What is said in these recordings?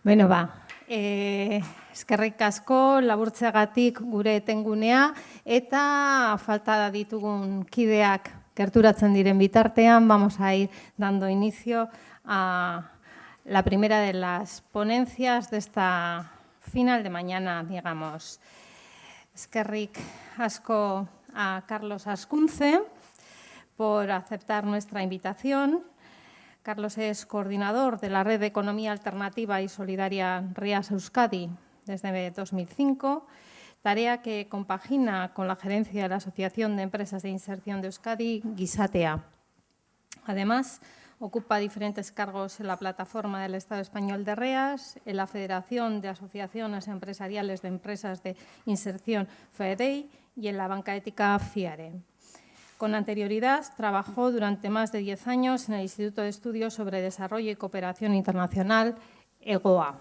Beno eskerrik asko laburtzeagatik gure etengunea eta falta ditugun kideak gerturatzen diren bitartean, vamos a ir dando inicio a la primera de las ponencias de esta final de mañana, digamos. Eskerrik asko a Carlos Ascunce por aceptar nuestra invitación. Carlos es coordinador de la Red de Economía Alternativa y Solidaria RIAS Euskadi desde 2005, tarea que compagina con la gerencia de la Asociación de Empresas de Inserción de Euskadi, Gizatea. Además, ocupa diferentes cargos en la plataforma del Estado español de REAS, en la Federación de Asociaciones Empresariales de Empresas de Inserción, FEDEI, y en la banca ética FIARE. Con anterioridad, trabajó durante más de 10 años en el Instituto de Estudios sobre Desarrollo y Cooperación Internacional, EGOA.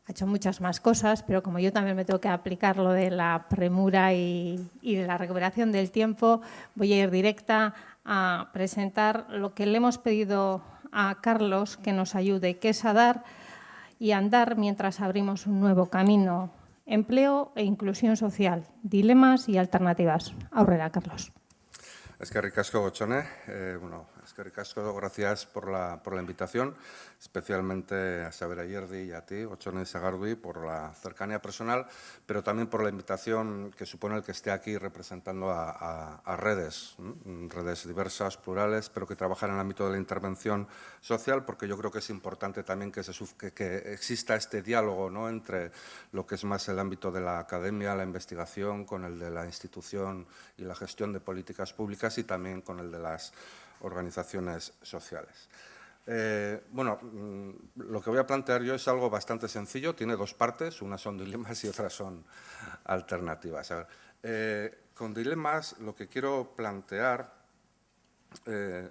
Ha hecho muchas más cosas, pero como yo también me tengo que aplicar lo de la premura y de la recuperación del tiempo, voy a ir directa a presentar lo que le hemos pedido a Carlos que nos ayude, que es a dar y andar mientras abrimos un nuevo camino. Empleo e inclusión social, dilemas y alternativas. Aurrera, Carlos. Eskerrik asko, Gotzone. Eskerrik asko, gracias por la invitación, especialmente a Saber Ayerdi y a ti, Gotzone Sagardui, por la cercanía personal, pero también por la invitación que supone el que esté aquí representando a redes diversas, plurales, pero que trabajan en el ámbito de la intervención social, porque yo creo que es importante también que exista este diálogo, ¿no?, entre lo que es más el ámbito de la academia, la investigación, con el de la institución y la gestión de políticas públicas y también con el de las organizaciones sociales. Lo que voy a plantear yo es algo bastante sencillo, tiene dos partes, unas son dilemas y otras son alternativas. Con dilemas lo que quiero plantear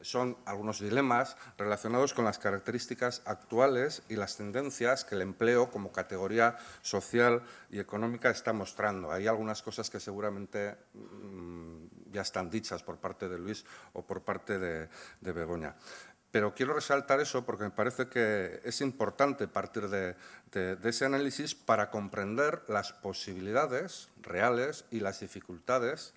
son algunos dilemas relacionados con las características actuales y las tendencias que el empleo como categoría social y económica está mostrando. Hay algunas cosas que seguramente ya están dichas por parte de Luis o por parte de Begoña. Pero quiero resaltar eso porque me parece que es importante partir de ese análisis para comprender las posibilidades reales y las dificultades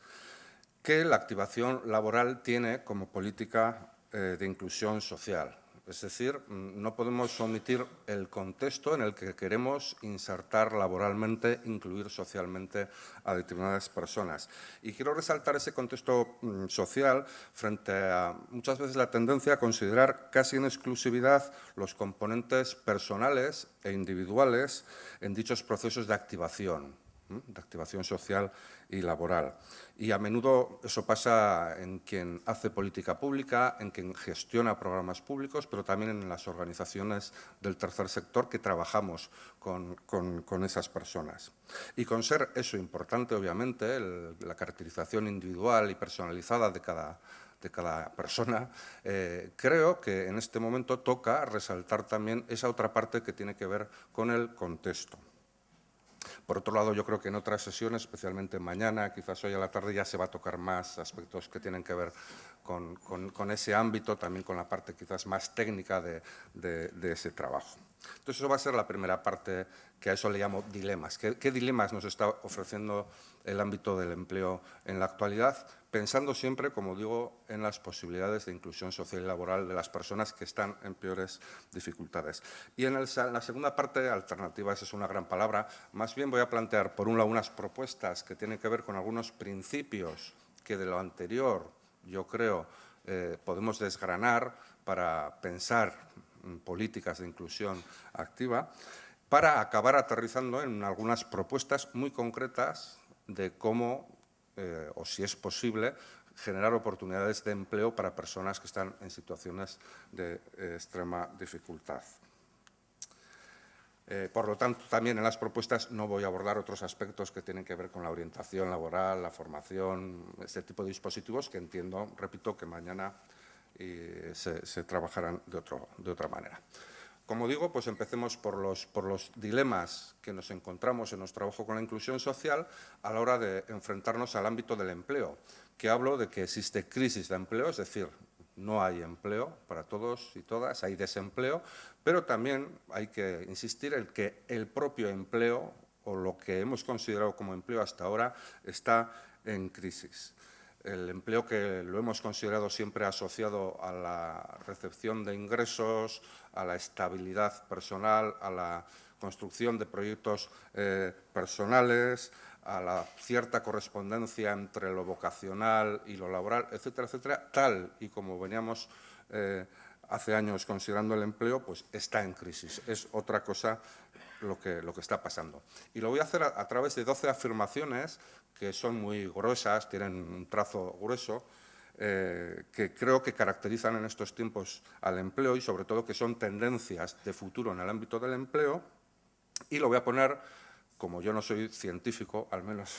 que la activación laboral tiene como política de inclusión social. Es decir, no podemos omitir el contexto en el que queremos insertar laboralmente, incluir socialmente a determinadas personas. Y quiero resaltar ese contexto social frente a muchas veces la tendencia a considerar casi en exclusividad los componentes personales e individuales en dichos procesos de activación social y laboral. Y a menudo eso pasa en quien hace política pública, en quien gestiona programas públicos, pero también en las organizaciones del tercer sector que trabajamos con esas personas. Y con ser eso importante, obviamente, la caracterización individual y personalizada de cada persona, creo que en este momento toca resaltar también esa otra parte que tiene que ver con el contexto. Por otro lado, yo creo que en otras sesiones, especialmente mañana, quizás hoy a la tarde, ya se va a tocar más aspectos que tienen que ver con ese ámbito, también con la parte quizás más técnica de ese trabajo. Entonces, eso va a ser la primera parte, que a eso le llamo dilemas. ¿Qué dilemas nos está ofreciendo el ámbito del empleo en la actualidad? Pensando siempre, como digo, en las posibilidades de inclusión social y laboral de las personas que están en peores dificultades. Y en la segunda parte, alternativas es una gran palabra, más bien voy a plantear, por un lado, unas propuestas que tienen que ver con algunos principios que de lo anterior, yo creo, podemos desgranar para pensar políticas de inclusión activa, para acabar aterrizando en algunas propuestas muy concretas de cómo, o si es posible, generar oportunidades de empleo para personas que están en situaciones de extrema dificultad. Por lo tanto, también en las propuestas no voy a abordar otros aspectos que tienen que ver con la orientación laboral, la formación, este tipo de dispositivos que entiendo, repito, que mañana se trabajarán de otra manera. Como digo, pues empecemos por los dilemas que nos encontramos en nuestro trabajo con la inclusión social a la hora de enfrentarnos al ámbito del empleo, que hablo de que existe crisis de empleo, es decir, no hay empleo para todos y todas, hay desempleo, pero también hay que insistir en que el propio empleo, o lo que hemos considerado como empleo hasta ahora, está en crisis. El empleo, que lo hemos considerado siempre asociado a la recepción de ingresos, a la estabilidad personal, a la construcción de proyectos personales, a la cierta correspondencia entre lo vocacional y lo laboral, etcétera, etcétera, tal y como veníamos hace años considerando el empleo, pues está en crisis. Es otra cosa lo que está pasando. Y lo voy a hacer a través de 12 afirmaciones que son muy gruesas, tienen un trazo grueso, que creo que caracterizan en estos tiempos al empleo y, sobre todo, que son tendencias de futuro en el ámbito del empleo. Y lo voy a poner, como yo no soy científico, al menos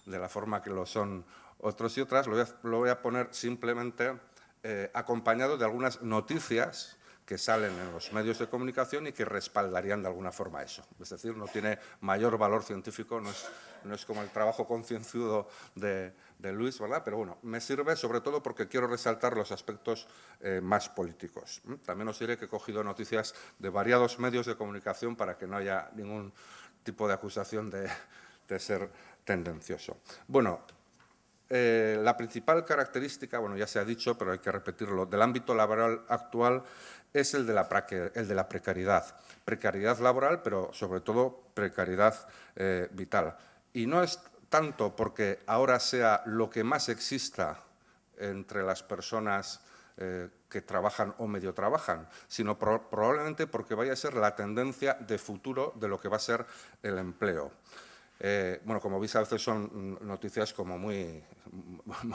de la forma que lo son otros y otras, lo voy a poner simplemente acompañado de algunas noticias que salen en los medios de comunicación y que respaldarían de alguna forma eso. Es decir, no tiene mayor valor científico, no es como el trabajo concienzudo de Luis, ¿verdad? Pero bueno, me sirve sobre todo porque quiero resaltar los aspectos más políticos. También os diré que he cogido noticias de variados medios de comunicación para que no haya ningún tipo de acusación de ser tendencioso. Bueno, la principal característica, bueno, ya se ha dicho, pero hay que repetirlo, del ámbito laboral actual es el de la precariedad. Precariedad laboral, pero sobre todo precariedad vital. Y no es tanto porque ahora sea lo que más exista entre las personas que trabajan o medio trabajan, sino probablemente porque vaya a ser la tendencia de futuro de lo que va a ser el empleo. Bueno, como veis, a veces son noticias como muy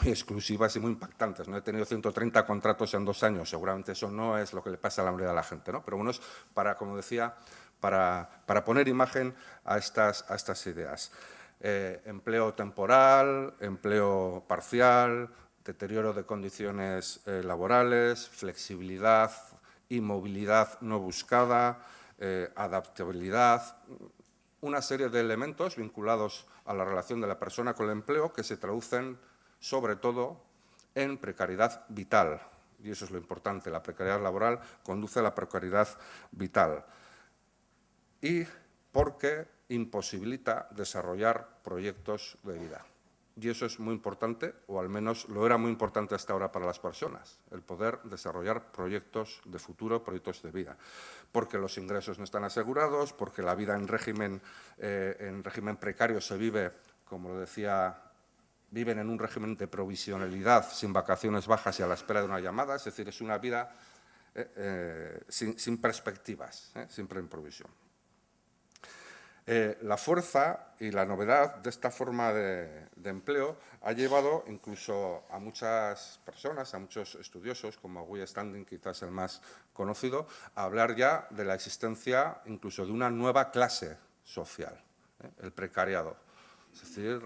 exclusivas y muy impactantes, ¿no? He tenido 130 contratos en 2 años, seguramente eso no es lo que le pasa a la mayoría de la gente, ¿no? Pero bueno, es para, como decía, para poner imagen a estas ideas. Empleo temporal, empleo parcial, deterioro de condiciones laborales, flexibilidad y movilidad no buscada, adaptabilidad, una serie de elementos vinculados a la relación de la persona con el empleo que se traducen, sobre todo, en precariedad vital. Y eso es lo importante, la precariedad laboral conduce a la precariedad vital. Y porque imposibilita desarrollar proyectos de vida. Y eso es muy importante, o al menos lo era muy importante hasta ahora para las personas, el poder desarrollar proyectos de futuro, proyectos de vida. Porque los ingresos no están asegurados, porque la vida en régimen precario se vive, como lo decía, viven en un régimen de provisionalidad, sin vacaciones bajas y a la espera de una llamada, es decir, es una vida sin perspectivas, siempre en provisión. La fuerza y la novedad de esta forma de empleo ha llevado incluso a muchas personas, a muchos estudiosos, como Guy Standing, quizás el más conocido, a hablar ya de la existencia incluso de una nueva clase social, el precariado. Es decir,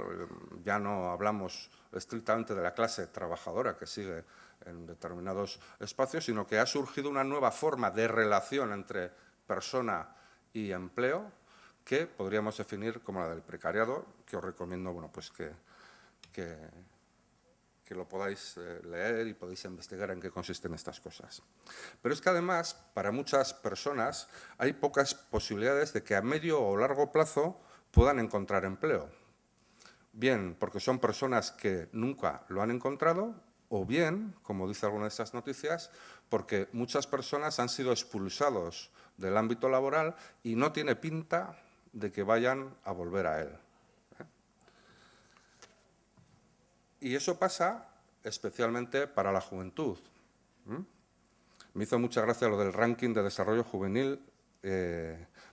ya no hablamos estrictamente de la clase trabajadora que sigue en determinados espacios, sino que ha surgido una nueva forma de relación entre persona y empleo, que podríamos definir como la del precariado, que os recomiendo, bueno, pues que lo podáis leer y podéis investigar en qué consisten estas cosas. Pero es que además, para muchas personas, hay pocas posibilidades de que a medio o largo plazo puedan encontrar empleo. Bien, porque son personas que nunca lo han encontrado, o bien, como dice alguna de estas noticias, porque muchas personas han sido expulsados del ámbito laboral y no tiene pinta de que vayan a volver a él. Y eso pasa especialmente para la juventud. Me hizo mucha gracia lo del ranking de desarrollo juvenil,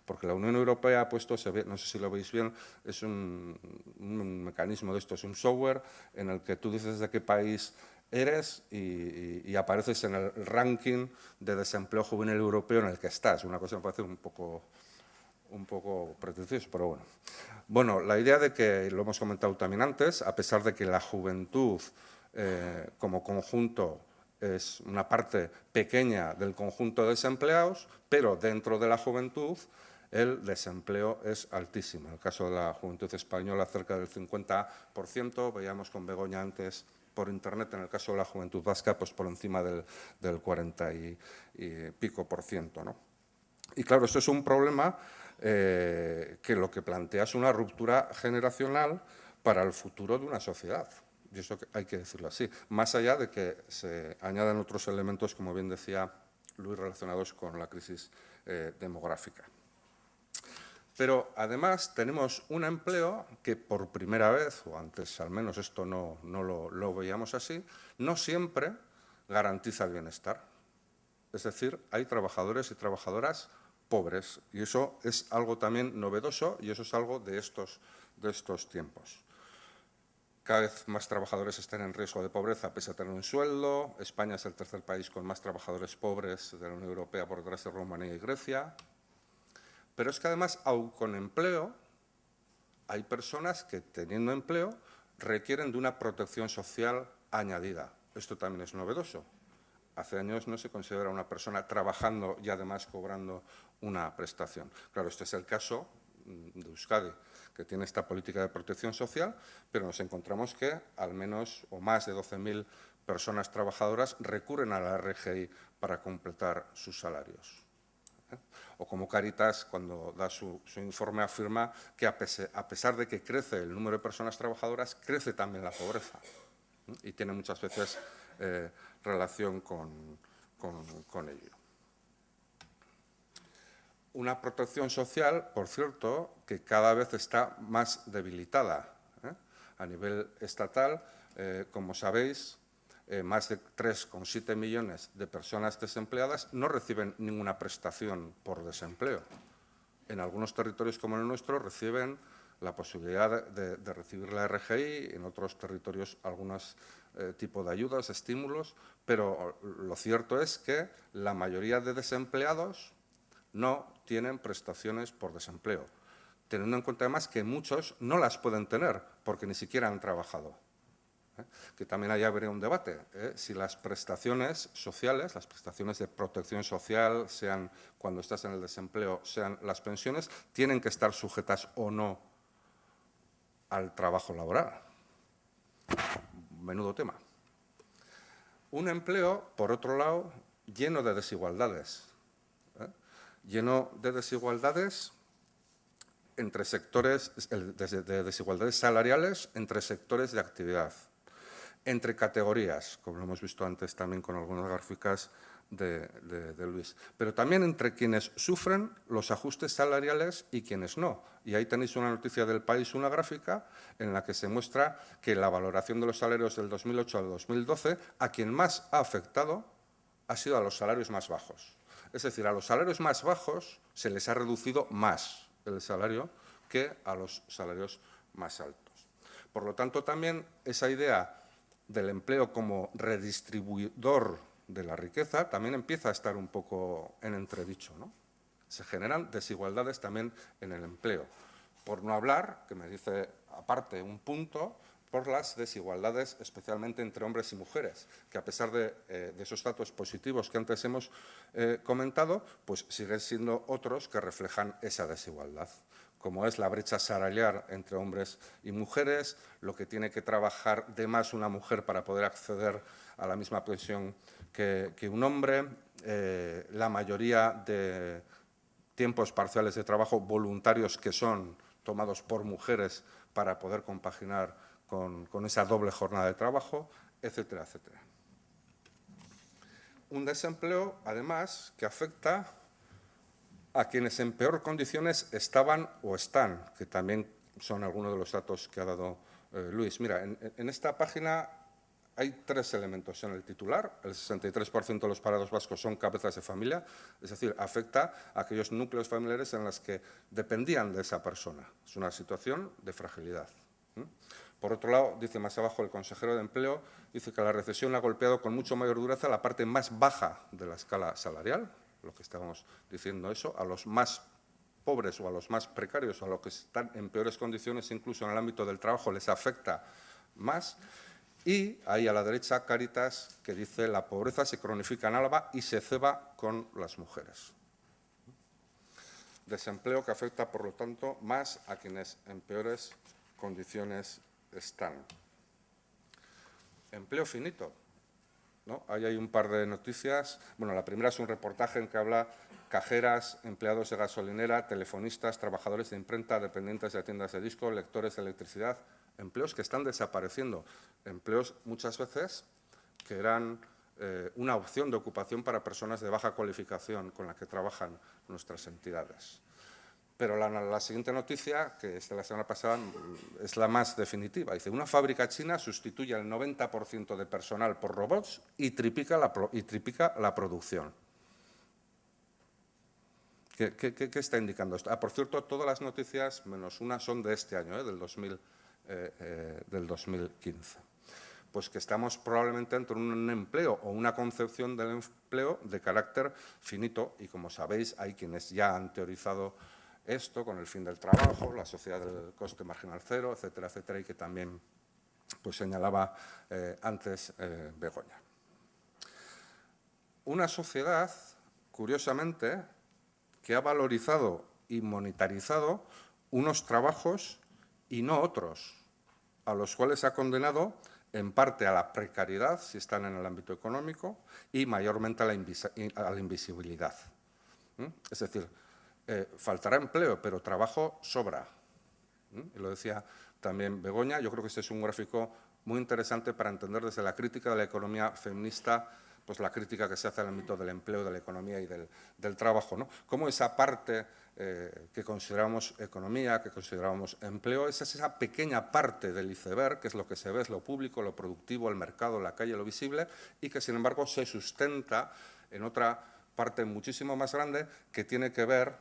porque la Unión Europea ha puesto, no sé si lo veis bien, es un mecanismo de esto, es un software en el que tú dices de qué país eres y apareces en el ranking de desempleo juvenil europeo en el que estás. Una cosa que me parece un poco pretencioso, pero bueno. Bueno, la idea de que, lo hemos comentado también antes, a pesar de que la juventud como conjunto es una parte pequeña del conjunto de desempleados, pero dentro de la juventud el desempleo es altísimo. En el caso de la juventud española, cerca del 50%, veíamos con Begoña antes por Internet, en el caso de la juventud vasca, pues por encima del 40 y pico %, ¿no? Y claro, esto es un problema que lo que plantea es una ruptura generacional para el futuro de una sociedad. Y eso hay que decirlo así, más allá de que se añadan otros elementos, como bien decía Luis, relacionados con la crisis demográfica. Pero además tenemos un empleo que por primera vez, o antes al menos esto no lo veíamos así, no siempre garantiza el bienestar. Es decir, hay trabajadores y trabajadoras pobres, y eso es algo también novedoso, y eso es algo de estos tiempos. Cada vez más trabajadores están en riesgo de pobreza pese a tener un sueldo. España es el tercer país con más trabajadores pobres de la Unión Europea, por detrás de Rumanía y Grecia. Pero es que además, aun con empleo, hay personas que, teniendo empleo, requieren de una protección social añadida. Esto también es novedoso. Hace años no se considera una persona trabajando y además cobrando una prestación. Claro, este es el caso de Euskadi, que tiene esta política de protección social, pero nos encontramos que al menos o más de 12.000 personas trabajadoras recurren a la RGI para completar sus salarios. O como Cáritas, cuando da su informe, afirma que a pesar de que crece el número de personas trabajadoras, crece también la pobreza. Y tiene muchas veces relación con ello. Una protección social, por cierto, que cada vez está más debilitada. A nivel estatal, como sabéis, más de 3,7 millones de personas desempleadas no reciben ninguna prestación por desempleo. En algunos territorios como el nuestro reciben la posibilidad de recibir la RGI, en otros territorios algunos tipos de ayudas, estímulos, pero lo cierto es que la mayoría de desempleados no tienen prestaciones por desempleo, teniendo en cuenta además que muchos no las pueden tener porque ni siquiera han trabajado. Que también ahí habría un debate, si las prestaciones sociales, las prestaciones de protección social, sean cuando estás en el desempleo, sean las pensiones, tienen que estar sujetas o no al trabajo laboral. Menudo tema. Un empleo, por otro lado, lleno de desigualdades. Lleno de desigualdades entre sectores, de desigualdades salariales entre sectores de actividad, entre categorías, como lo hemos visto antes también con algunas gráficas de Luis, pero también entre quienes sufren los ajustes salariales y quienes no. Y ahí tenéis una noticia del País, una gráfica, en la que se muestra que la valoración de los salarios del 2008 al 2012, a quien más ha afectado ha sido a los salarios más bajos. Es decir, a los salarios más bajos se les ha reducido más el salario que a los salarios más altos. Por lo tanto, también esa idea del empleo como redistribuidor de la riqueza también empieza a estar un poco en entredicho, ¿no? Se generan desigualdades también en el empleo. Por no hablar, que me dice aparte un punto, por las desigualdades especialmente entre hombres y mujeres, que a pesar de esos datos positivos que antes hemos comentado, pues siguen siendo otros que reflejan esa desigualdad, como es la brecha salarial entre hombres y mujeres, lo que tiene que trabajar de más una mujer para poder acceder a la misma pensión que un hombre, la mayoría de tiempos parciales de trabajo voluntarios que son tomados por mujeres para poder compaginar con esa doble jornada de trabajo, etcétera, etcétera. Un desempleo, además, que afecta a quienes en peor condiciones estaban o están, que también son algunos de los datos que ha dado Luis. Mira, en esta página hay 3 elementos en el titular. El 63% de los parados vascos son cabezas de familia, es decir, afecta a aquellos núcleos familiares en los que dependían de esa persona. Es una situación de fragilidad. Por otro lado, dice más abajo el consejero de Empleo, dice que la recesión ha golpeado con mucho mayor dureza la parte más baja de la escala salarial, lo que estábamos diciendo eso, a los más pobres o a los más precarios o a los que están en peores condiciones, incluso en el ámbito del trabajo, les afecta más. Y ahí a la derecha, Cáritas, que dice la pobreza se cronifica en Álava y se ceba con las mujeres. Desempleo que afecta, por lo tanto, más a quienes en peores condiciones están. empleo finito, ¿no? Ahí hay un par de noticias. Bueno, la primera es un reportaje en que habla cajeras, empleados de gasolinera, telefonistas, trabajadores de imprenta, dependientes de tiendas de disco, lectores de electricidad, empleos que están desapareciendo, empleos muchas veces que eran una opción de ocupación para personas de baja cualificación con la que trabajan nuestras entidades. Pero la siguiente noticia, que es de la semana pasada, es la más definitiva. Dice, una fábrica china sustituye el 90% de personal por robots y triplica la producción. ¿Qué está indicando esto? Por cierto, todas las noticias, menos una, son de este año, del 2015. Pues que estamos probablemente entre un empleo o una concepción del empleo de carácter finito. Y como sabéis, hay quienes ya han teorizado esto con el fin del trabajo, la sociedad del coste marginal cero, etcétera, etcétera, y que también pues, señalaba antes Begoña. Una sociedad, curiosamente, que ha valorizado y monetarizado unos trabajos y no otros, a los cuales ha condenado en parte a la precariedad, si están en el ámbito económico, y mayormente a la invisibilidad. Es decir, faltará empleo, pero trabajo sobra. Y lo decía también Begoña. Yo creo que este es un gráfico muy interesante para entender desde la crítica de la economía feminista, pues la crítica que se hace al ámbito del empleo, de la economía y del trabajo, ¿no? Cómo esa parte que consideramos economía, que consideramos empleo, es esa pequeña parte del iceberg, que es lo que se ve, es lo público, lo productivo, el mercado, la calle, lo visible, y que, sin embargo, se sustenta en otra parte muchísimo más grande que tiene que ver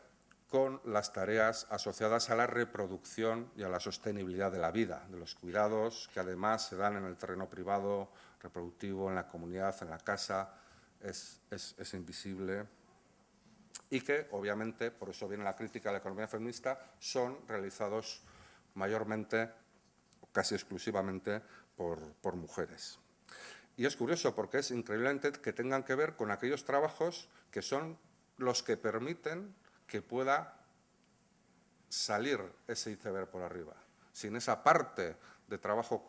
con las tareas asociadas a la reproducción y a la sostenibilidad de la vida, de los cuidados que además se dan en el terreno privado, reproductivo, en la comunidad, en la casa, es invisible y que, obviamente, por eso viene la crítica de la economía feminista, son realizados mayormente, casi exclusivamente, por mujeres. Y es curioso porque es increíblemente que tengan que ver con aquellos trabajos que son los que permiten que pueda salir ese iceberg por arriba. Sin esa parte de trabajo,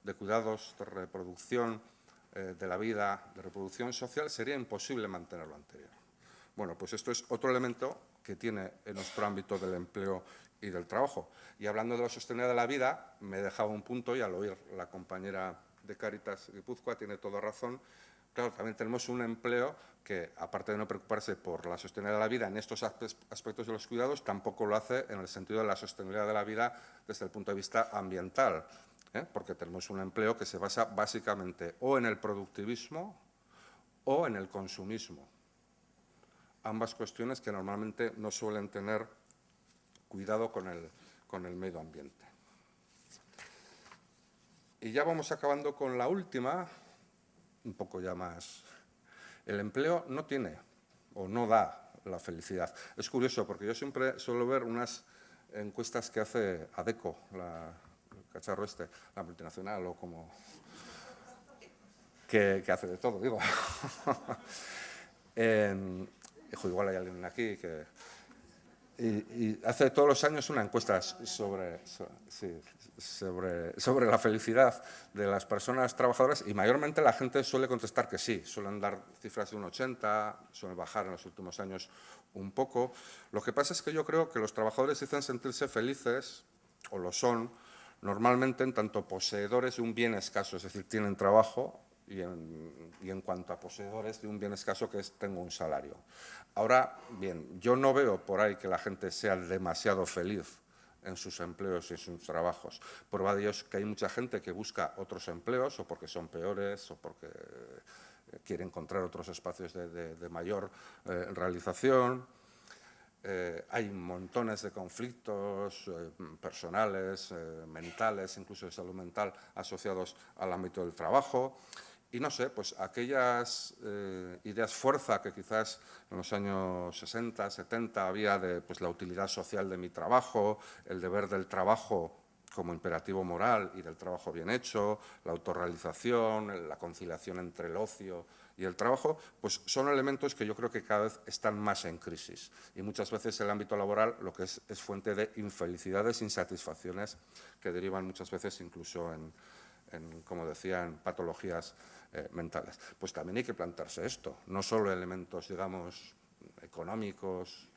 de cuidados, de reproducción de la vida, de reproducción social, sería imposible mantener lo anterior. Bueno, pues esto es otro elemento que tiene en nuestro ámbito del empleo y del trabajo. Y hablando de la sostenibilidad de la vida, me he dejado un punto y al oír la compañera de Cáritas Guipúzcoa tiene toda razón. Claro, también tenemos un empleo que, aparte de no preocuparse por la sostenibilidad de la vida en estos aspectos de los cuidados, tampoco lo hace en el sentido de la sostenibilidad de la vida desde el punto de vista ambiental, porque tenemos un empleo que se basa básicamente o en el productivismo o en el consumismo. Ambas cuestiones que normalmente no suelen tener cuidado con el medio ambiente. Y ya vamos acabando con la última, un poco ya más. El empleo no tiene o no da la felicidad. Es curioso porque yo siempre suelo ver unas encuestas que hace Adecco, el cacharro la multinacional o como que hace de todo, digo. Igual hay alguien aquí que... Y hace todos los años una encuesta sobre la felicidad de las personas trabajadoras y mayormente la gente suele contestar que sí, suelen dar cifras de un 80, suelen bajar en los últimos años un poco. Lo que pasa es que yo creo que los trabajadores dicen sentirse felices, o lo son, normalmente en tanto poseedores de un bien escaso, es decir, tienen trabajo, y en cuanto a poseedores de un bien escaso que es tengo un salario. Ahora, bien, yo no veo por ahí que la gente sea demasiado feliz en sus empleos y en sus trabajos. Prueba de ello es que hay mucha gente que busca otros empleos o porque son peores o porque quiere encontrar otros espacios de mayor realización. Hay montones de conflictos personales, mentales, incluso de salud mental, asociados al ámbito del trabajo. Y no sé, pues aquellas ideas fuerza que quizás en los años 60, 70 había de pues, la utilidad social de mi trabajo, el deber del trabajo como imperativo moral y del trabajo bien hecho, la autorrealización, la conciliación entre el ocio y el trabajo, pues son elementos que yo creo que cada vez están más en crisis. Y muchas veces el ámbito laboral lo que es fuente de infelicidades, insatisfacciones que derivan muchas veces incluso como decía, en patologías mentales. Pues también hay que plantearse esto, no solo elementos, digamos, económicos,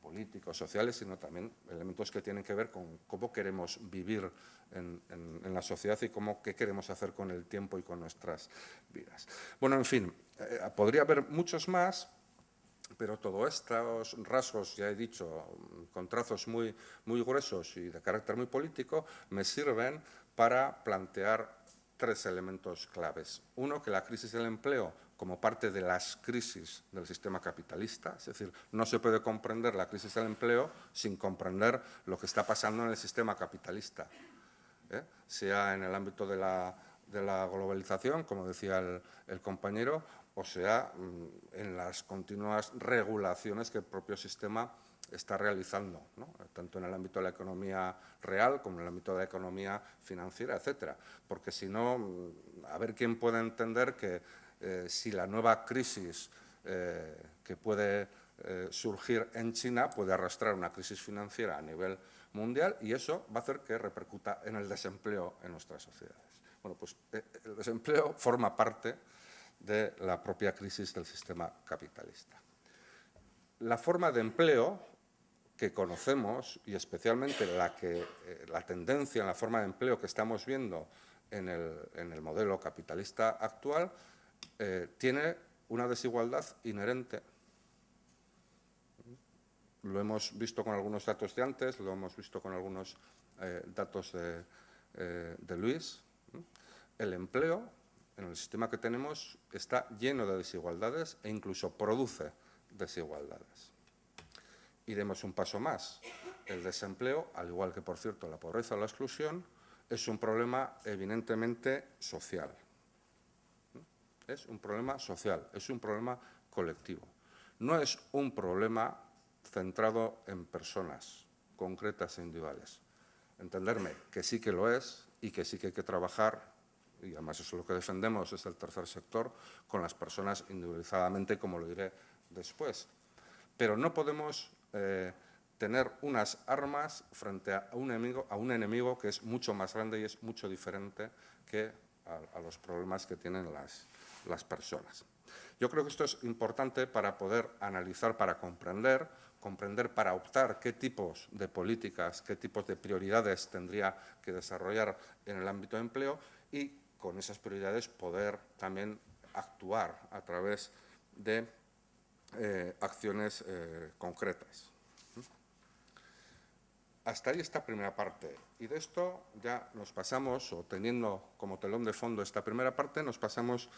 políticos, sociales, sino también elementos que tienen que ver con cómo queremos vivir en la sociedad y qué queremos hacer con el tiempo y con nuestras vidas. Bueno, en fin, podría haber muchos más, pero todos estos rasgos, ya he dicho, con trazos muy gruesos y de carácter muy político, me sirven para plantear tres elementos claves. Uno, que la crisis del empleo, como parte de las crisis del sistema capitalista, es decir, no se puede comprender la crisis del empleo sin comprender lo que está pasando en el sistema capitalista, sea en el ámbito de la globalización, como decía el compañero, o sea, en las continuas regulaciones que el propio sistema está realizando, ¿no? Tanto en el ámbito de la economía real como en el ámbito de la economía financiera, etcétera. Porque si no, a ver quién puede entender que si la nueva crisis que puede surgir en China puede arrastrar una crisis financiera a nivel mundial y eso va a hacer que repercuta en el desempleo en nuestras sociedades. Bueno, pues el desempleo forma parte de la propia crisis del sistema capitalista. La forma de empleo que conocemos y especialmente la tendencia en la forma de empleo que estamos viendo en el modelo capitalista actual tiene una desigualdad inherente. Lo hemos visto con algunos datos de antes, lo hemos visto con algunos datos de Luis. El empleo en el sistema que tenemos está lleno de desigualdades e incluso produce desigualdades. Y demos un paso más. El desempleo, al igual que, por cierto, la pobreza o la exclusión, es un problema eminentemente social. Es un problema social, es un problema colectivo. No es un problema centrado en personas concretas e individuales. Entenderme que sí que lo es y que sí que hay que trabajar, y además eso es lo que defendemos desde el tercer sector, con las personas individualizadamente, como lo diré después. Pero no podemos tener unas armas frente a un enemigo que es mucho más grande y es mucho diferente que a los problemas que tienen las personas. Yo creo que esto es importante para poder analizar, para comprender para optar qué tipos de políticas, qué tipos de prioridades tendría que desarrollar en el ámbito de empleo y con esas prioridades poder también actuar a través de acciones concretas. Hasta ahí esta primera parte. Y de esto ya nos pasamos, o teniendo como telón de fondo esta primera parte, nos pasamos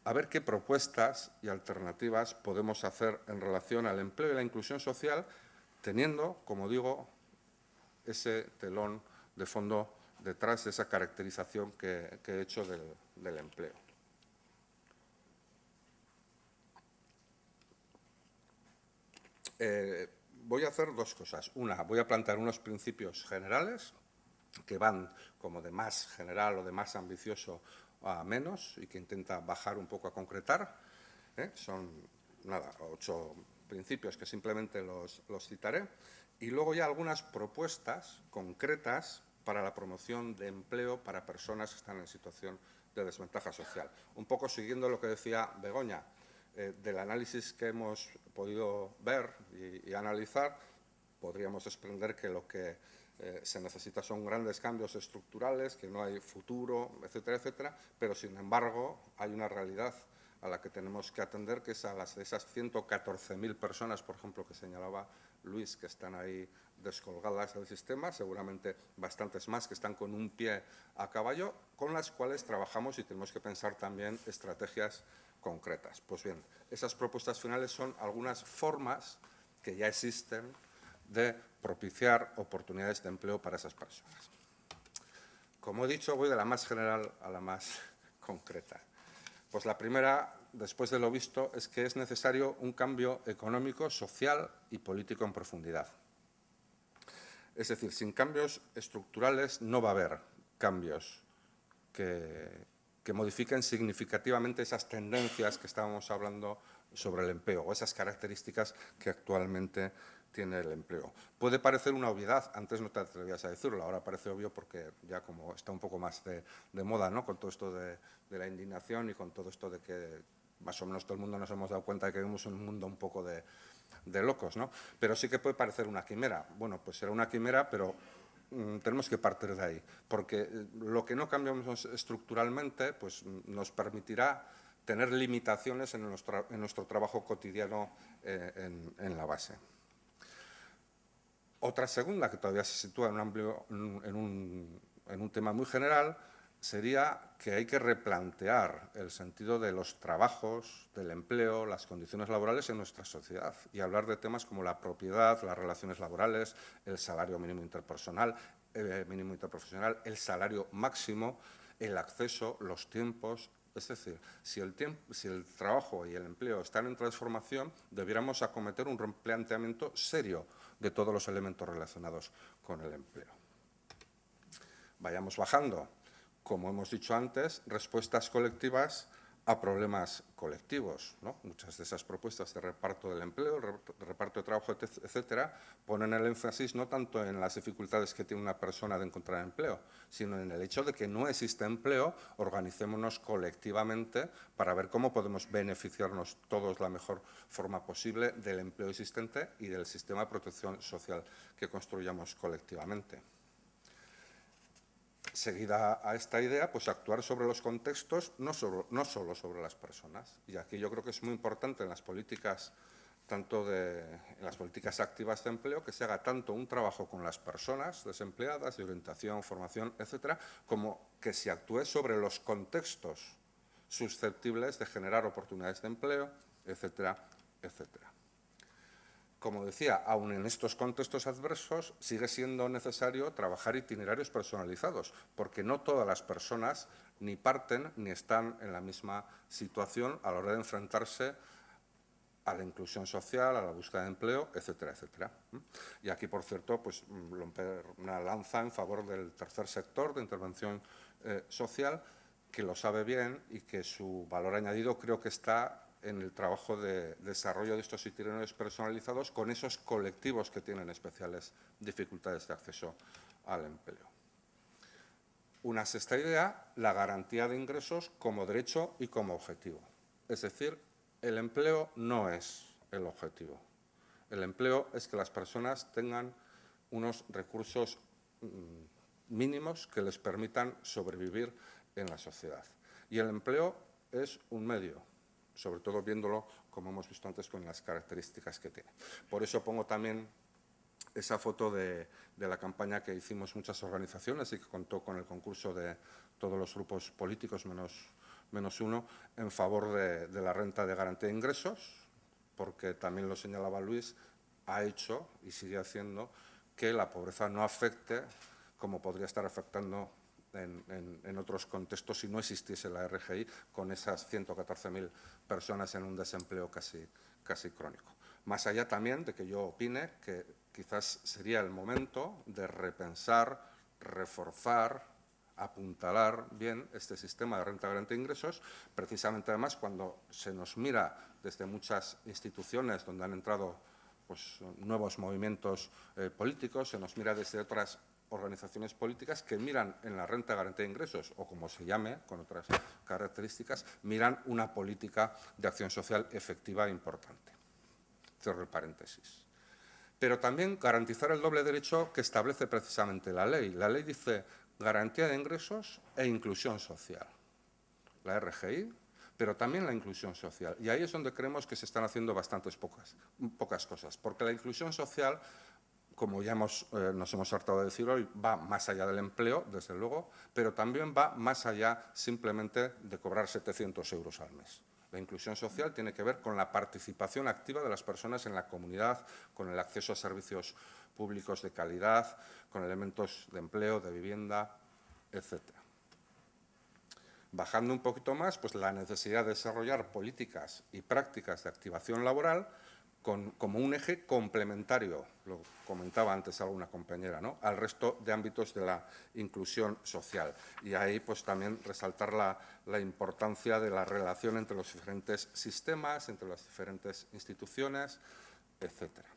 a ver qué propuestas y alternativas podemos hacer en relación al empleo y la inclusión social, teniendo, como digo, ese telón de fondo detrás de esa caracterización que he hecho del empleo. Voy a hacer dos cosas. Una, voy a plantear unos principios generales que van como de más general o de más ambicioso a menos y que intenta bajar un poco a concretar. Son, 8 principios que simplemente los citaré. Y luego ya algunas propuestas concretas para la promoción de empleo para personas que están en situación de desventaja social. Un poco siguiendo lo que decía Begoña, del análisis que hemos podido ver y analizar, podríamos desprender que lo que se necesita son grandes cambios estructurales, que no hay futuro, etcétera, etcétera, pero sin embargo hay una realidad a la que tenemos que atender, que es a las de esas 114.000 personas, por ejemplo, que señalaba Luis, que están ahí descolgadas del sistema, seguramente bastantes más que están con un pie a caballo, con las cuales trabajamos y tenemos que pensar también estrategias concretas. Pues bien, esas propuestas finales son algunas formas que ya existen de propiciar oportunidades de empleo para esas personas. Como he dicho, voy de la más general a la más concreta. Pues la primera, después de lo visto, es que es necesario un cambio económico, social y político en profundidad. Es decir, sin cambios estructurales no va a haber cambios que modifiquen significativamente esas tendencias que estábamos hablando sobre el empleo o esas características que actualmente tiene el empleo. Puede parecer una obviedad, antes no te atrevías a decirlo, ahora parece obvio porque ya como está un poco más de moda, ¿no? Con todo esto de la indignación y con todo esto de que más o menos todo el mundo nos hemos dado cuenta de que vivimos en un mundo un poco de locos, ¿no? Pero sí que puede parecer una quimera. Bueno, pues será una quimera, pero tenemos que partir de ahí, porque lo que no cambiamos estructuralmente pues, nos permitirá tener limitaciones en nuestro trabajo cotidiano en la base. Otra segunda, que todavía se sitúa en un tema muy general, sería que hay que replantear el sentido de los trabajos, del empleo, las condiciones laborales en nuestra sociedad y hablar de temas como la propiedad, las relaciones laborales, el salario mínimo interpersonal, mínimo interprofesional, el salario máximo, el acceso, los tiempos. Es decir, si el trabajo y el empleo están en transformación, debiéramos acometer un replanteamiento serio de todos los elementos relacionados con el empleo. Vayamos bajando. Como hemos dicho antes, respuestas colectivas a problemas colectivos, ¿no? Muchas de esas propuestas de reparto del empleo, de reparto de trabajo, etcétera, ponen el énfasis no tanto en las dificultades que tiene una persona de encontrar empleo, sino en el hecho de que no existe empleo, organicémonos colectivamente para ver cómo podemos beneficiarnos todos de la mejor forma posible del empleo existente y del sistema de protección social que construyamos colectivamente. Seguida a esta idea, pues actuar sobre los contextos, no solo sobre las personas. Y aquí yo creo que es muy importante en las políticas, en las políticas activas de empleo, que se haga tanto un trabajo con las personas desempleadas, de orientación, formación, etcétera, como que se actúe sobre los contextos susceptibles de generar oportunidades de empleo, etcétera, etcétera. Como decía, aun en estos contextos adversos sigue siendo necesario trabajar itinerarios personalizados, porque no todas las personas ni parten ni están en la misma situación a la hora de enfrentarse a la inclusión social, a la búsqueda de empleo, etcétera, etcétera. Y aquí, por cierto, pues romper una lanza en favor del tercer sector de intervención social, que lo sabe bien y que su valor añadido creo que está en el trabajo de desarrollo de estos itinerarios personalizados con esos colectivos que tienen especiales dificultades de acceso al empleo. Una sexta idea, la garantía de ingresos como derecho y como objetivo. Es decir, el empleo no es el objetivo. El empleo es que las personas tengan unos recursos mínimos que les permitan sobrevivir en la sociedad. Y el empleo es un medio, sobre todo viéndolo, como hemos visto antes, con las características que tiene. Por eso pongo también esa foto de la campaña que hicimos muchas organizaciones y que contó con el concurso de todos los grupos políticos, menos uno, en favor de la renta de garantía de ingresos, porque también lo señalaba Luis, ha hecho y sigue haciendo que la pobreza no afecte como podría estar afectando en otros contextos si no existiese la RGI con esas 114.000 personas en un desempleo casi crónico. Más allá también de que yo opine que quizás sería el momento de repensar, reforzar, apuntalar bien este sistema de renta de garantía de ingresos, precisamente además cuando se nos mira desde muchas instituciones donde han entrado pues, nuevos movimientos políticos, se nos mira desde otras organizaciones políticas que miran en la renta de garantía de ingresos, o como se llame, con otras características, miran una política de acción social efectiva e importante. Cierro el paréntesis. Pero también garantizar el doble derecho que establece precisamente la ley. La ley dice garantía de ingresos e inclusión social. La RGI, pero también la inclusión social. Y ahí es donde creemos que se están haciendo pocas cosas, porque la inclusión social, como ya nos hemos hartado de decir hoy, va más allá del empleo, desde luego, pero también va más allá simplemente de cobrar 700 euros al mes. La inclusión social tiene que ver con la participación activa de las personas en la comunidad, con el acceso a servicios públicos de calidad, con elementos de empleo, de vivienda, etcétera. Bajando un poquito más, pues la necesidad de desarrollar políticas y prácticas de activación laboral como un eje complementario, lo comentaba antes alguna compañera, ¿no?, al resto de ámbitos de la inclusión social. Y ahí pues también resaltar la importancia de la relación entre los diferentes sistemas, entre las diferentes instituciones, etcétera.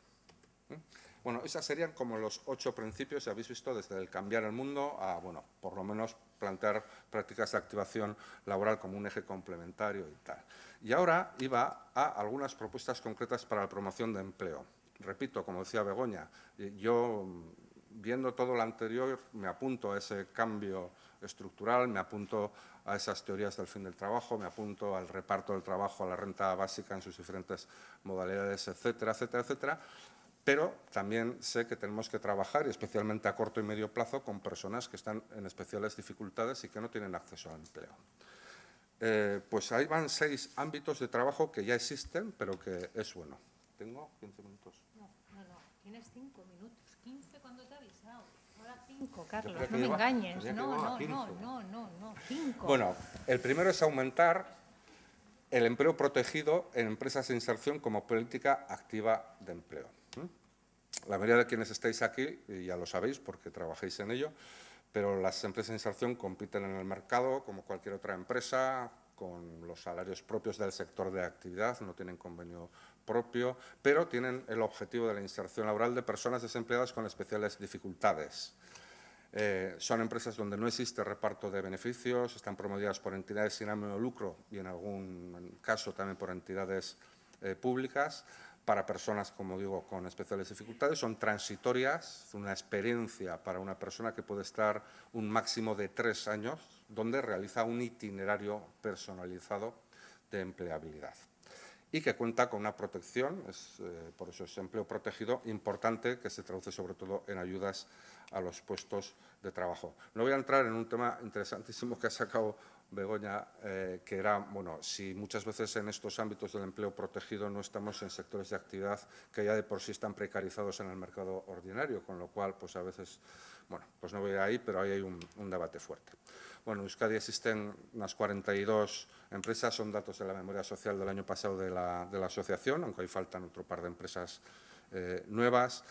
Bueno, esas serían como los 8 principios, habéis visto, desde el cambiar el mundo a, bueno, por lo menos plantear prácticas de activación laboral como un eje complementario y tal. Y ahora iba a algunas propuestas concretas para la promoción de empleo. Repito, como decía Begoña, yo, viendo todo lo anterior, me apunto a ese cambio estructural, me apunto a esas teorías del fin del trabajo, me apunto al reparto del trabajo, a la renta básica en sus diferentes modalidades, etcétera, etcétera, etcétera. Pero también sé que tenemos que trabajar, y especialmente a corto y medio plazo, con personas que están en especiales dificultades y que no tienen acceso al empleo. Pues ahí van 6 ámbitos de trabajo que ya existen, pero que es bueno. ¿Tengo 15 minutos? No, tienes 5 minutos. 15 cuando te he avisado. Ahora 5, Carlos, creo que no me engañes. creía que No, llevaba no, 15. no, 5. Bueno, el primero es aumentar el empleo protegido en empresas de inserción como política activa de empleo. La mayoría de quienes estáis aquí, y ya lo sabéis porque trabajáis en ello, pero las empresas de inserción compiten en el mercado como cualquier otra empresa, con los salarios propios del sector de actividad, no tienen convenio propio, pero tienen el objetivo de la inserción laboral de personas desempleadas con especiales dificultades. Son empresas donde no existe reparto de beneficios, están promovidas por entidades sin ánimo de lucro y en algún caso también por entidades públicas, para personas, como digo, con especiales dificultades. Son transitorias, una experiencia para una persona que puede estar un máximo de 3 años, donde realiza un itinerario personalizado de empleabilidad y que cuenta con una protección, por eso es empleo protegido, importante, que se traduce sobre todo en ayudas a los puestos de trabajo. No voy a entrar en un tema interesantísimo que ha sacado Begoña, que era, bueno, si muchas veces en estos ámbitos del empleo protegido no estamos en sectores de actividad que ya de por sí están precarizados en el mercado ordinario, con lo cual, pues a veces, bueno, pues no voy a ir ahí, pero ahí hay un debate fuerte. Bueno, en Euskadi existen unas 42 empresas, son datos de la memoria social del año pasado de la asociación, aunque ahí faltan otro par de empresas nuevas.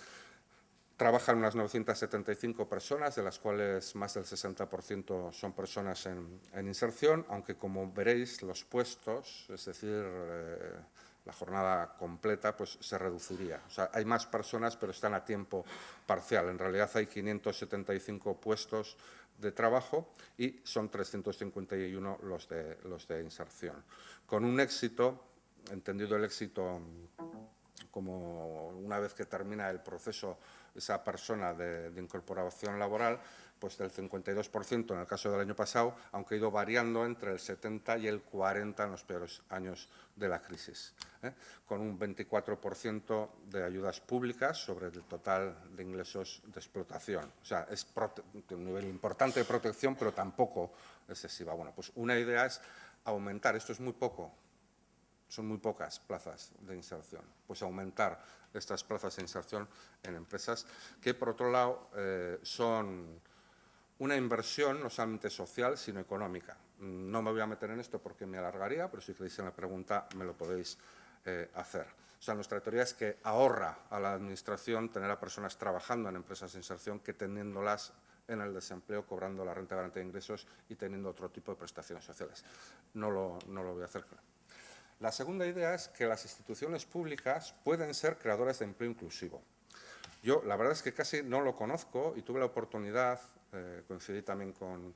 Trabajan unas 975 personas, de las cuales más del 60% son personas en inserción, aunque como veréis los puestos, es decir, la jornada completa, pues se reduciría. O sea, hay más personas, pero están a tiempo parcial. En realidad hay 575 puestos de trabajo y son 351 los de inserción. Con un éxito, entendido el éxito como una vez que termina el proceso esa persona de incorporación laboral, pues del 52% en el caso del año pasado, aunque ha ido variando entre el 70 y el 40 en los peores años de la crisis, con un 24% de ayudas públicas sobre el total de ingresos de explotación. O sea, es un nivel importante de protección, pero tampoco excesiva. Bueno, pues una idea es aumentar, esto es muy poco, son muy pocas plazas de inserción, pues aumentar estas plazas de inserción en empresas que, por otro lado, son una inversión no solamente social, sino económica. No me voy a meter en esto porque me alargaría, pero si queréis en la pregunta me lo podéis hacer. O sea, nuestra teoría es que ahorra a la Administración tener a personas trabajando en empresas de inserción que teniéndolas en el desempleo, cobrando la renta de garantía de ingresos y teniendo otro tipo de prestaciones sociales. No lo voy a hacer claro. La segunda idea es que las instituciones públicas pueden ser creadoras de empleo inclusivo. Yo, la verdad es que casi no lo conozco y tuve la oportunidad, coincidí también con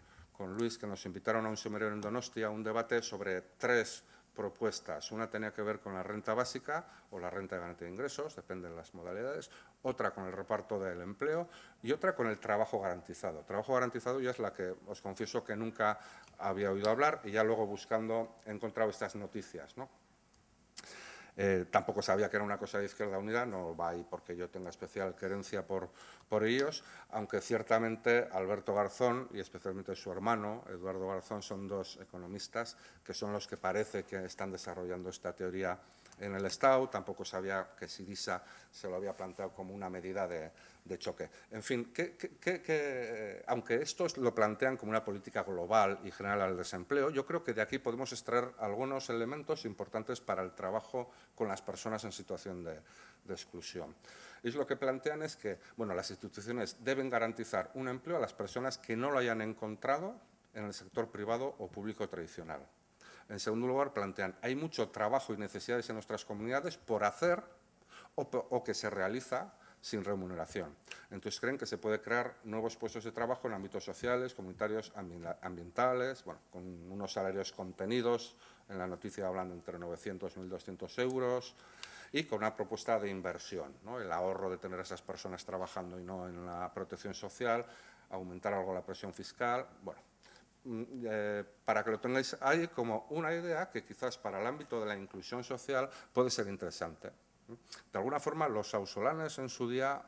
Luis, que nos invitaron a un seminario en Donostia, a un debate sobre 3 propuestas. Una tenía que ver con la renta básica o la renta de garantía de ingresos, depende de las modalidades, otra con el reparto del empleo y otra con el trabajo garantizado. Trabajo garantizado ya es la que os confieso que nunca había oído hablar y ya luego buscando he encontrado estas noticias, ¿no? Tampoco sabía que era una cosa de Izquierda Unida, no va ahí porque yo tenga especial querencia por ellos, aunque ciertamente Alberto Garzón y especialmente su hermano, Eduardo Garzón, son 2 economistas que son los que parece que están desarrollando esta teoría en el Estado. Tampoco sabía que Syriza se lo había planteado como una medida de choque. En fin, aunque estos lo plantean como una política global y general al desempleo, yo creo que de aquí podemos extraer algunos elementos importantes para el trabajo con las personas en situación de exclusión. Y lo que plantean es que, bueno, las instituciones deben garantizar un empleo a las personas que no lo hayan encontrado en el sector privado o público tradicional. En segundo lugar, plantean, hay mucho trabajo y necesidades en nuestras comunidades por hacer o que se realiza sin remuneración. Entonces creen que se puede crear nuevos puestos de trabajo en ámbitos sociales, comunitarios, ambientales, bueno, con unos salarios contenidos, en la noticia hablando entre 900 y 1.200 euros, y con una propuesta de inversión, ¿no? El ahorro de tener a esas personas trabajando y no en la protección social, aumentar algo la presión fiscal, bueno. Para que lo tengáis ahí como una idea que quizás para el ámbito de la inclusión social puede ser interesante. De alguna forma, los ausolanes en su día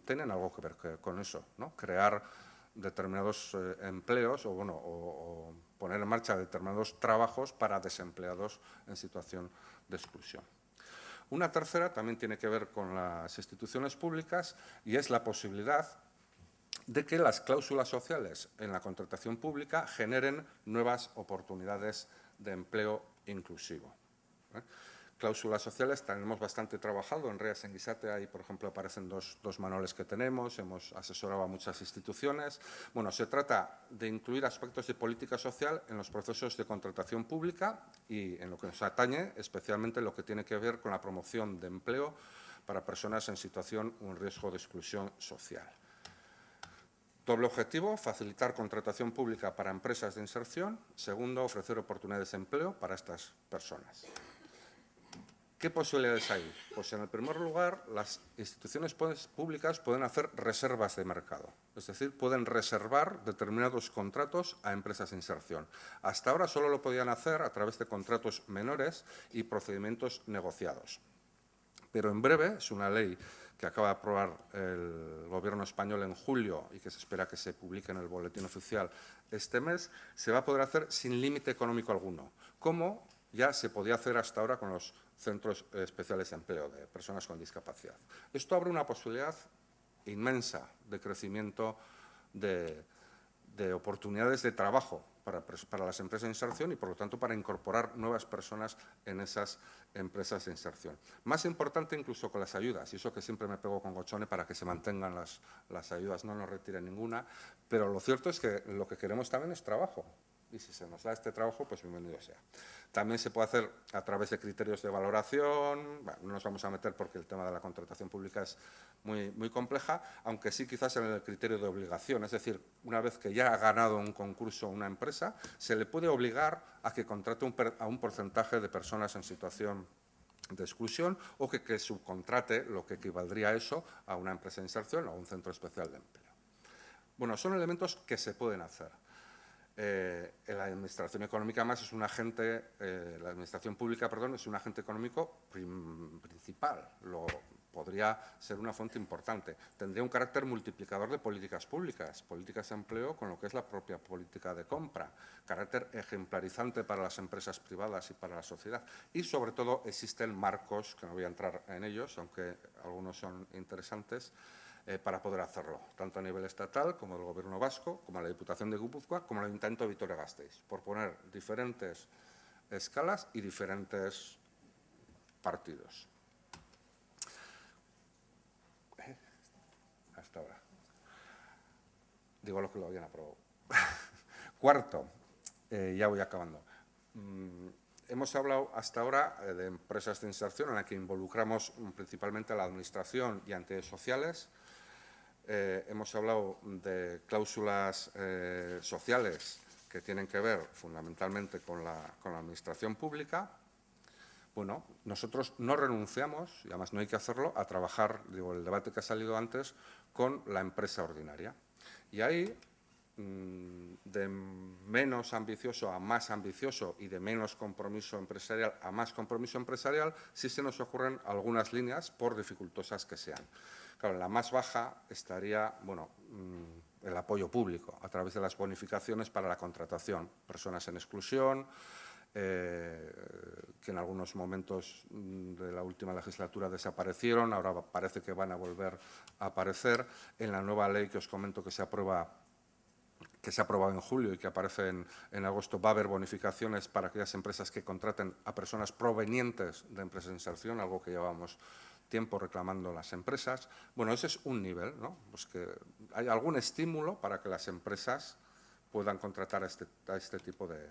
tienen algo que ver con eso, ¿no? Crear determinados empleos o poner en marcha determinados trabajos para desempleados en situación de exclusión. Una tercera también tiene que ver con las instituciones públicas y es la posibilidad de que las cláusulas sociales en la contratación pública generen nuevas oportunidades de empleo inclusivo. Cláusulas sociales tenemos bastante trabajado en Reas en Guisate, ahí por ejemplo aparecen dos manuales que tenemos, hemos asesorado a muchas instituciones. Bueno, se trata de incluir aspectos de política social en los procesos de contratación pública y en lo que nos atañe, especialmente lo que tiene que ver con la promoción de empleo para personas en situación o en riesgo de exclusión social. Doble objetivo, facilitar contratación pública para empresas de inserción. Segundo, ofrecer oportunidades de empleo para estas personas. ¿Qué posibilidades hay? Pues en el primer lugar, las instituciones públicas pueden hacer reservas de mercado, es decir, pueden reservar determinados contratos a empresas de inserción. Hasta ahora solo lo podían hacer a través de contratos menores y procedimientos negociados. Pero en breve, es una ley que acaba de aprobar el Gobierno español en julio y que se espera que se publique en el Boletín Oficial este mes, se va a poder hacer sin límite económico alguno, como ya se podía hacer hasta ahora con los centros especiales de empleo de personas con discapacidad. Esto abre una posibilidad inmensa de crecimiento de oportunidades de trabajo para las empresas de inserción y, por lo tanto, para incorporar nuevas personas en esas empresas de inserción. Más importante incluso con las ayudas, y eso que siempre me pego con Gochone para que se mantengan las ayudas, no nos retiren ninguna, pero lo cierto es que lo que queremos también es trabajo. Y si se nos da este trabajo, pues bienvenido sea. También se puede hacer a través de criterios de valoración. Bueno, no nos vamos a meter porque el tema de la contratación pública es muy compleja, aunque sí quizás en el criterio de obligación. Es decir, una vez que ya ha ganado un concurso una empresa, se le puede obligar a que contrate a un porcentaje de personas en situación de exclusión o que subcontrate lo que equivaldría a eso a una empresa de inserción o a un centro especial de empleo. Bueno, son elementos que se pueden hacer. La administración económica más es un agente, la administración pública, perdón, es un agente económico principal. Podría ser una fuente importante. Tendría un carácter multiplicador de políticas públicas, políticas de empleo con lo que es la propia política de compra, carácter ejemplarizante para las empresas privadas y para la sociedad. Y sobre todo existen marcos, que no voy a entrar en ellos, aunque algunos son interesantes, para poder hacerlo, tanto a nivel estatal como del Gobierno vasco, como la Diputación de Guipúzcoa, como el Ayuntamiento de Vitoria-Gasteiz, por poner diferentes escalas y diferentes partidos. Hasta ahora. Digo lo que lo habían aprobado. Cuarto, ya voy acabando. Hemos hablado hasta ahora de empresas de inserción en la que involucramos principalmente a la administración y entidades sociales. Hemos hablado de cláusulas sociales que tienen que ver fundamentalmente con la administración pública. Bueno, nosotros no renunciamos, y además no hay que hacerlo, a trabajar, digo, el debate que ha salido antes, con la empresa ordinaria. Y ahí, de menos ambicioso a más ambicioso y de menos compromiso empresarial a más compromiso empresarial, sí se nos ocurren algunas líneas, por dificultosas que sean. Claro, en la más baja estaría, bueno, el apoyo público a través de las bonificaciones para la contratación, personas en exclusión, que en algunos momentos de la última legislatura desaparecieron, ahora parece que van a volver a aparecer. En la nueva ley que os comento que se ha aprobado en julio y que aparece en agosto, va a haber bonificaciones para aquellas empresas que contraten a personas provenientes de empresas de inserción, algo que llevamos tiempo reclamando las empresas. Bueno, ese es un nivel, ¿no? Pues que hay algún estímulo para que las empresas puedan contratar a este tipo de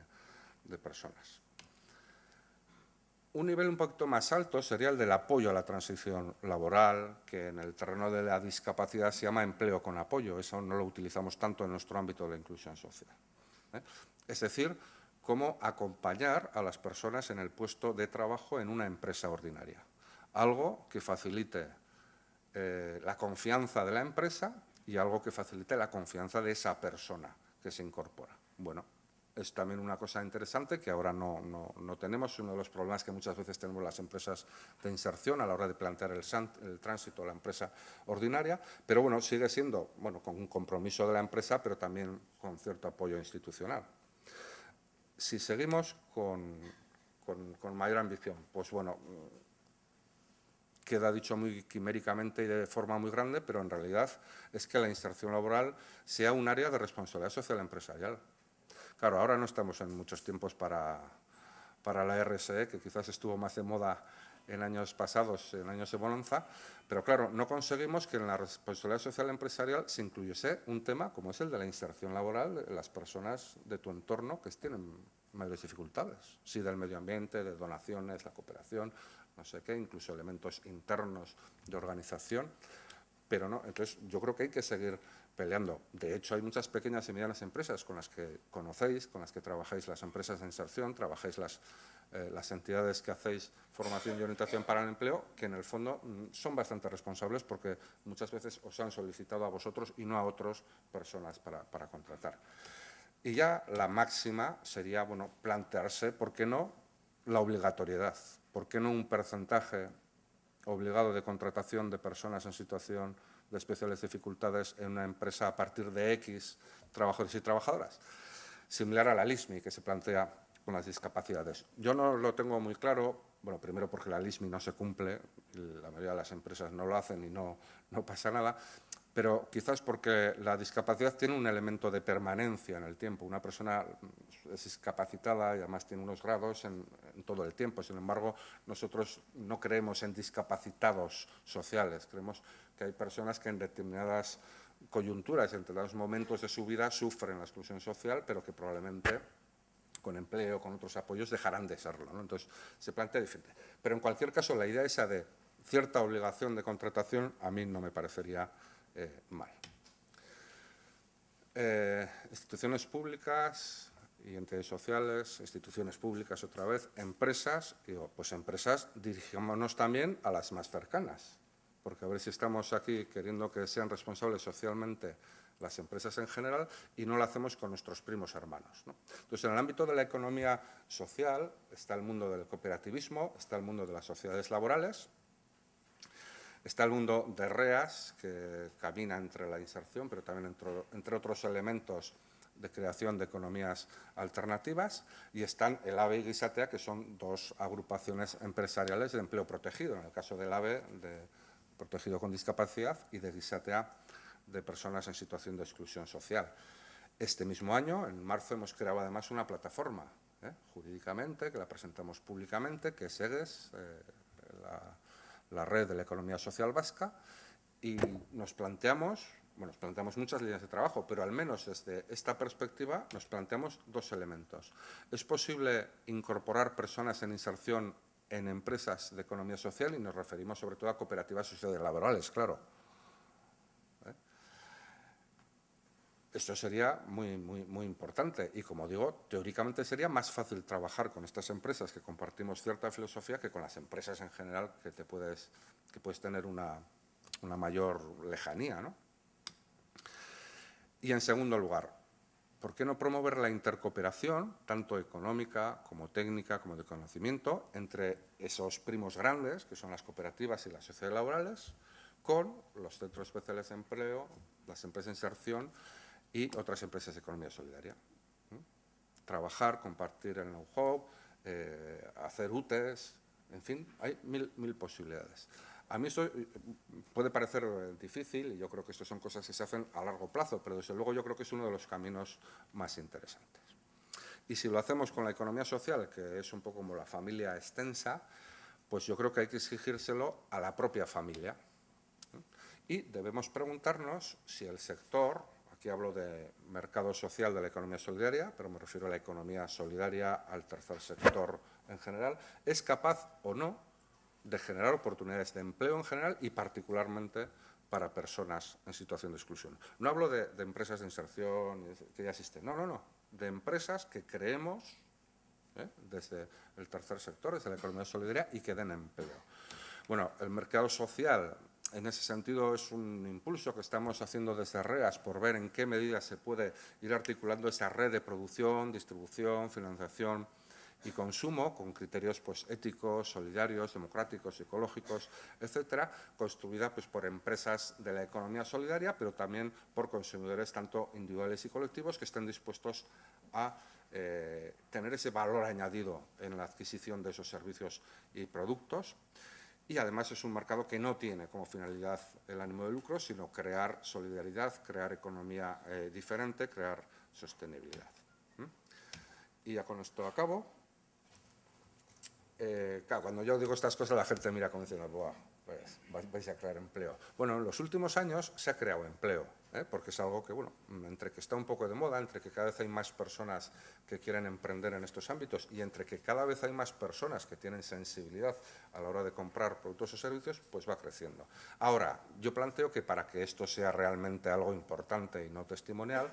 personas. Un nivel un poquito más alto sería el del apoyo a la transición laboral, que en el terreno de la discapacidad se llama empleo con apoyo. Eso no lo utilizamos tanto en nuestro ámbito de la inclusión social. Es decir, cómo acompañar a las personas en el puesto de trabajo en una empresa ordinaria. Algo que facilite la confianza de la empresa y algo que facilite la confianza de esa persona que se incorpora. Bueno, es también una cosa interesante que ahora no tenemos. Uno de los problemas que muchas veces tenemos las empresas de inserción a la hora de plantear el tránsito a la empresa ordinaria, pero bueno, sigue siendo con un compromiso de la empresa, pero también con cierto apoyo institucional. Si seguimos con mayor ambición, pues bueno, queda dicho muy quiméricamente y de forma muy grande, pero en realidad es que la inserción laboral sea un área de responsabilidad social empresarial. Claro, ahora no estamos en muchos tiempos para la RSE, que quizás estuvo más de moda en años pasados, en años de bonanza, pero claro, no conseguimos que en la responsabilidad social empresarial se incluyese un tema como es el de la inserción laboral de las personas de tu entorno que tienen mayores dificultades, sí, del medio ambiente, de donaciones, la cooperación, no sé qué, incluso elementos internos de organización, pero no. Entonces, yo creo que hay que seguir peleando. De hecho, hay muchas pequeñas y medianas empresas con las que conocéis, con las que trabajáis, las empresas de inserción, trabajáis las entidades que hacéis formación y orientación para el empleo, que en el fondo son bastante responsables porque muchas veces os han solicitado a vosotros y no a otras personas para contratar. Y ya la máxima sería, plantearse, ¿por qué no la obligatoriedad? ¿Por qué no un porcentaje obligado de contratación de personas en situación de especiales dificultades en una empresa a partir de X trabajadores y trabajadoras? Similar a la LISMI que se plantea con las discapacidades. Yo no lo tengo muy claro, primero porque la LISMI no se cumple, la mayoría de las empresas no lo hacen y no pasa nada, pero quizás porque la discapacidad tiene un elemento de permanencia en el tiempo. Una persona es discapacitada y además tiene unos grados en todo el tiempo. Sin embargo, nosotros no creemos en discapacitados sociales. Creemos que hay personas que en determinadas coyunturas, en determinados momentos de su vida, sufren la exclusión social, pero que probablemente con empleo, con otros apoyos, dejarán de serlo, ¿no? Entonces, se plantea diferente. Pero en cualquier caso, la idea esa de cierta obligación de contratación a mí no me parecería mal. Instituciones públicas y entidades sociales, instituciones públicas otra vez, empresas, pues empresas, dirigiémonos también a las más cercanas, porque a ver si estamos aquí queriendo que sean responsables socialmente las empresas en general y no lo hacemos con nuestros primos hermanos, ¿no? Entonces, en el ámbito de la economía social está el mundo del cooperativismo, está el mundo de las sociedades laborales, está el mundo de REAS, que camina entre la inserción, pero también entre otros elementos de creación de economías alternativas, y están el AVE y Gisatea, que son dos agrupaciones empresariales de empleo protegido, en el caso del AVE, de protegido con discapacidad, y de Gisatea, de personas en situación de exclusión social. Este mismo año, en marzo, hemos creado además una plataforma jurídicamente, que la presentamos públicamente, que es EGES, la red de la economía social vasca, y nos planteamos muchas líneas de trabajo, pero al menos desde esta perspectiva nos planteamos dos elementos. ¿Es posible incorporar personas en inserción en empresas de economía social? Y nos referimos sobre todo a cooperativas sociales laborales, claro. Esto sería muy importante y, como digo, teóricamente sería más fácil trabajar con estas empresas que compartimos cierta filosofía que con las empresas en general que puedes tener una mayor lejanía, ¿no? Y, en segundo lugar, ¿por qué no promover la intercooperación, tanto económica como técnica, como de conocimiento, entre esos primos grandes, que son las cooperativas y las sociedades laborales, con los centros especiales de empleo, las empresas de inserción y otras empresas de economía solidaria? Trabajar, compartir el know-how, hacer UTEs, en fin, hay mil posibilidades. A mí esto puede parecer difícil y yo creo que esto son cosas que se hacen a largo plazo, pero desde luego yo creo que es uno de los caminos más interesantes. Y si lo hacemos con la economía social, que es un poco como la familia extensa, pues yo creo que hay que exigírselo a la propia familia. Y debemos preguntarnos si el sector aquí hablo de mercado social de la economía solidaria, pero me refiero a la economía solidaria, al tercer sector en general, es capaz o no de generar oportunidades de empleo en general y particularmente para personas en situación de exclusión. No hablo de empresas de inserción que ya existen, no, de empresas que creemos desde el tercer sector, desde la economía solidaria y que den empleo. Bueno, el mercado social, en ese sentido, es un impulso que estamos haciendo desde REAS por ver en qué medida se puede ir articulando esa red de producción, distribución, financiación y consumo con criterios pues, éticos, solidarios, democráticos, ecológicos, etcétera, construida pues, por empresas de la economía solidaria, pero también por consumidores tanto individuales y colectivos que estén dispuestos a tener ese valor añadido en la adquisición de esos servicios y productos. Y además es un mercado que no tiene como finalidad el ánimo de lucro, sino crear solidaridad, crear economía diferente, crear sostenibilidad. Y ya con esto acabo. Claro, cuando yo digo estas cosas la gente mira como diciendo, buah, pues vais a crear empleo. Bueno, en los últimos años se ha creado empleo, porque es algo que, bueno, entre que está un poco de moda, entre que cada vez hay más personas que quieren emprender en estos ámbitos y entre que cada vez hay más personas que tienen sensibilidad a la hora de comprar productos o servicios, pues va creciendo. Ahora, yo planteo que para que esto sea realmente algo importante y no testimonial,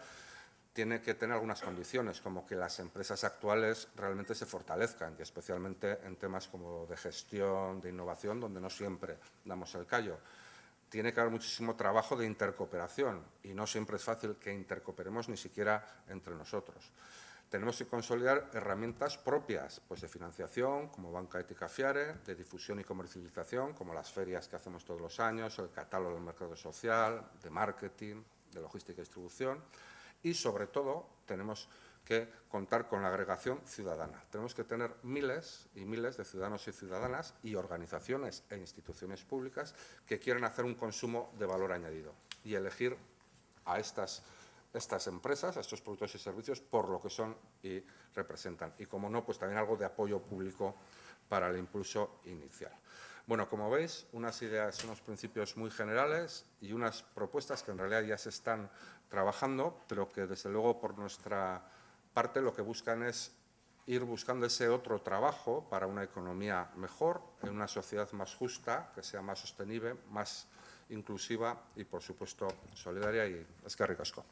tiene que tener algunas condiciones, como que las empresas actuales realmente se fortalezcan, y especialmente en temas como de gestión, de innovación, donde no siempre damos el callo. Tiene que haber muchísimo trabajo de intercooperación, y no siempre es fácil que intercooperemos ni siquiera entre nosotros. Tenemos que consolidar herramientas propias pues de financiación, como Banca Ética Fiare, de difusión y comercialización, como las ferias que hacemos todos los años, el catálogo del mercado social, de marketing, de logística y distribución. Y, sobre todo, tenemos que contar con la agregación ciudadana. Tenemos que tener miles y miles de ciudadanos y ciudadanas y organizaciones e instituciones públicas que quieran hacer un consumo de valor añadido y elegir a estas empresas, a estos productos y servicios, por lo que son y representan. Y, como no, pues también algo de apoyo público para el impulso inicial. Bueno, como veis, unas ideas, unos principios muy generales y unas propuestas que en realidad ya se están trabajando, pero que desde luego por nuestra parte lo que buscan es ir buscando ese otro trabajo para una economía mejor, en una sociedad más justa, que sea más sostenible, más inclusiva y, por supuesto, solidaria. Y eskerrik asko.